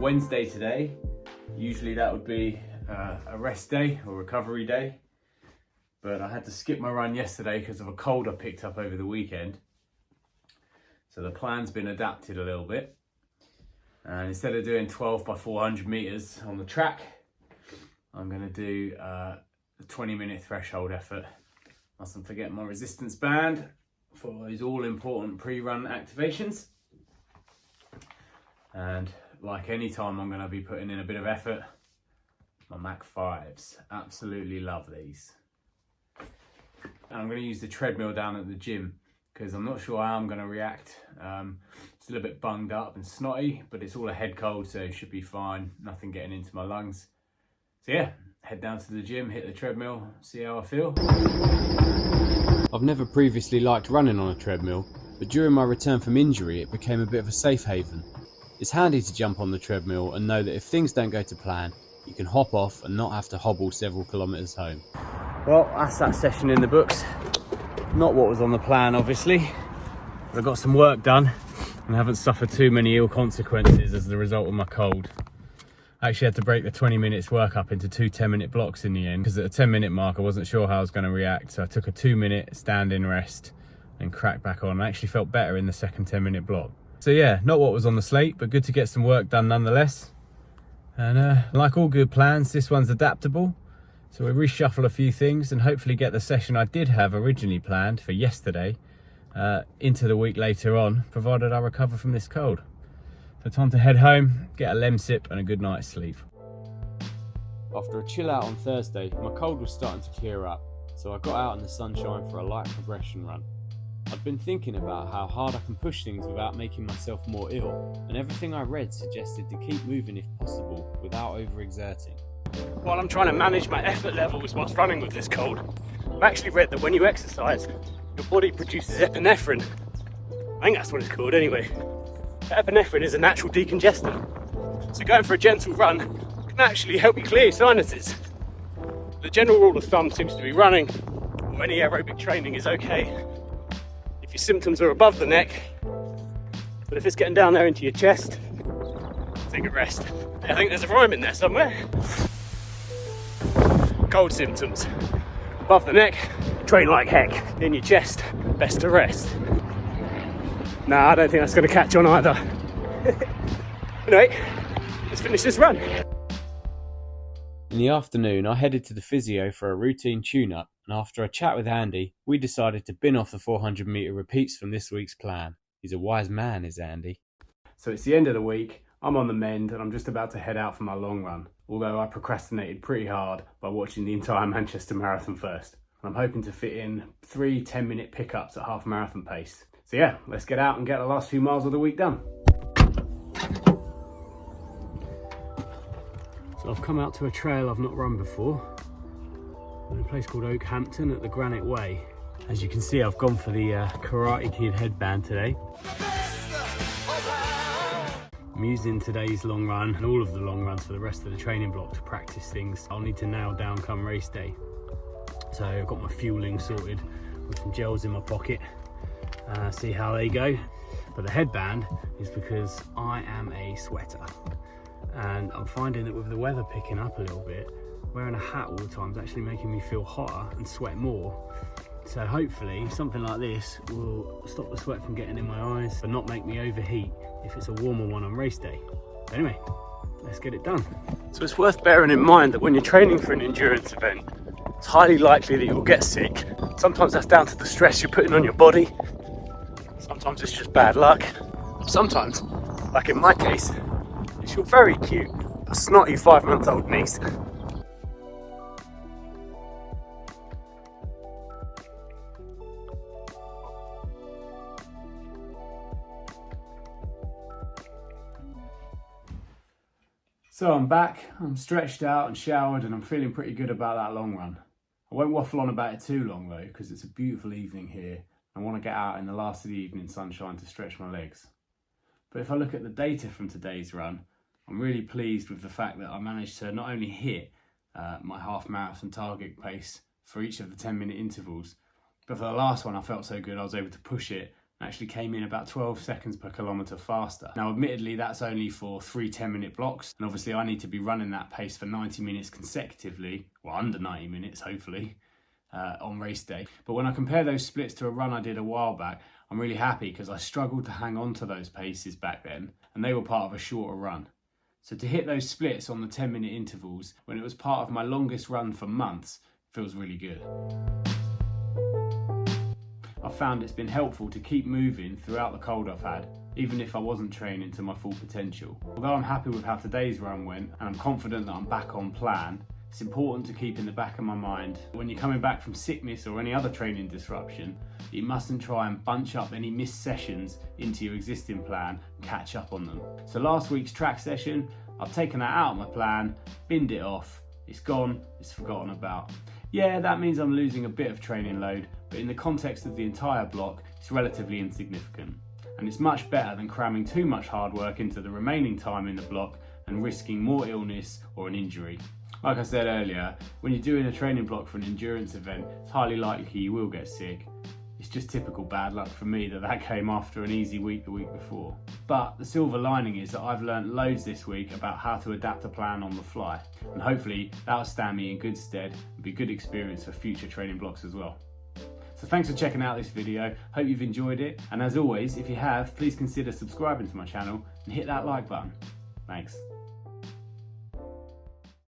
Wednesday today. Usually that would be a rest day or recovery day, but I had to skip my run yesterday because of a cold I picked up over the weekend. So the plan's been adapted a little bit, and instead of doing 12 by 400 meters on the track, I'm going to do a 20-minute threshold effort. Mustn't forget my resistance band for those all-important pre-run activations. And like any time I'm going to be putting in a bit of effort, my Mach 5s. Absolutely love these. And I'm going to use the treadmill down at the gym because I'm not sure how I'm going to react. Still a bit bunged up and snotty, but it's all a head cold, so it should be fine. Nothing getting into my lungs. So yeah, head down to the gym, hit the treadmill, see how I feel. I've never previously liked running on a treadmill, but during my return from injury it became a bit of a safe haven. It's handy to jump on the treadmill and know that if things don't go to plan, you can hop off and not have to hobble several kilometres home. Well, that's that session in the books. Not what was on the plan, obviously, but I got some work done and haven't suffered too many ill consequences as the result of my cold. I actually had to break the 20 minutes work up into two 10-minute blocks in the end because at the 10-minute mark I wasn't sure how I was going to react, so I took a 2-minute stand-in rest and cracked back on. I actually felt better in the second 10-minute block. So yeah, not what was on the slate, but good to get some work done nonetheless. And like all good plans, this one's adaptable. So we reshuffle a few things and hopefully get the session I did have originally planned for yesterday into the week later on, provided I recover from this cold. So time to head home, get a lem sip and a good night's sleep. After a chill out on Thursday, my cold was starting to clear up, so I got out in the sunshine for a light progression run. I'd been thinking about how hard I can push things without making myself more ill, and everything I read suggested to keep moving if possible without overexerting. While I'm trying to manage my effort levels whilst running with this cold, I've actually read that when you exercise, your body produces epinephrine. I think that's what it's called anyway. Epinephrine is a natural decongestant, so going for a gentle run can actually help you clear your sinuses. The general rule of thumb seems to be running or any aerobic training is okay if your symptoms are above the neck, but if it's getting down there into your chest, take a rest. I think there's a rhyme in there somewhere. Cold symptoms above the neck, train like heck. In your chest, best to rest. Nah, I don't think that's going to catch on either. Anyway, let's finish this run. In the afternoon, I headed to the physio for a routine tune-up, and after a chat with Andy, we decided to bin off the 400 metre repeats from this week's plan. He's a wise man, is Andy. So it's the end of the week, I'm on the mend and I'm just about to head out for my long run, although I procrastinated pretty hard by watching the entire Manchester Marathon first. And I'm hoping to fit in 3 10-minute pickups at half marathon pace. So yeah, let's get out and get the last few miles of the week done. So I've come out to a trail I've not run before, in a place called Oakhampton at the Granite Way. As you can see, I've gone for the Karate Kid headband today. I'm using today's long run and all of the long runs for the rest of the training block to practice things I'll need to nail down come race day. So I've got my fueling sorted with some gels in my pocket, see how they go. But the headband is because I am a sweater, and I'm finding that with the weather picking up a little bit, wearing a hat all the time is actually making me feel hotter and sweat more. So hopefully something like this will stop the sweat from getting in my eyes but not make me overheat if it's a warmer one on race day. But anyway, let's get it done. So it's worth bearing in mind that when you're training for an endurance event, it's highly likely that you'll get sick. Sometimes that's down to the stress you're putting on your body. Sometimes it's just bad luck. Sometimes, like in my case, it's your very cute, snotty 5-month-old niece. So I'm back, I'm stretched out and showered and I'm feeling pretty good about that long run. I won't waffle on about it too long though, because it's a beautiful evening here. I want to get out in the last of the evening sunshine to stretch my legs. But if I look at the data from today's run, I'm really pleased with the fact that I managed to not only hit my half marathon target pace for each of the 10-minute intervals, but for the last one I felt so good I was able to push it actually came in about 12 seconds per kilometre faster. Now admittedly that's only for 3 10-minute blocks, and obviously I need to be running that pace for 90 minutes consecutively, well under 90 minutes hopefully, on race day. But when I compare those splits to a run I did a while back, I'm really happy because I struggled to hang on to those paces back then, and they were part of a shorter run. So to hit those splits on the 10-minute intervals when it was part of my longest run for months feels really good. I've found it's been helpful to keep moving throughout the cold I've had, even if I wasn't training to my full potential. Although I'm happy with how today's run went and I'm confident that I'm back on plan, it's important to keep in the back of my mind when you're coming back from sickness or any other training disruption, you mustn't try and bunch up any missed sessions into your existing plan and catch up on them. So last week's track session, I've taken that out of my plan, binned it off, it's gone, it's forgotten about. Yeah, that means I'm losing a bit of training load, but in the context of the entire block, it's relatively insignificant. And it's much better than cramming too much hard work into the remaining time in the block and risking more illness or an injury. Like I said earlier, when you're doing a training block for an endurance event, it's highly likely you will get sick. It's just typical bad luck for me that came after an easy week the week before. But the silver lining is that I've learnt loads this week about how to adapt a plan on the fly, and hopefully that'll stand me in good stead and be a good experience for future training blocks as well. So thanks for checking out this video, hope you've enjoyed it, and as always, if you have, please consider subscribing to my channel and hit that like button. Thanks.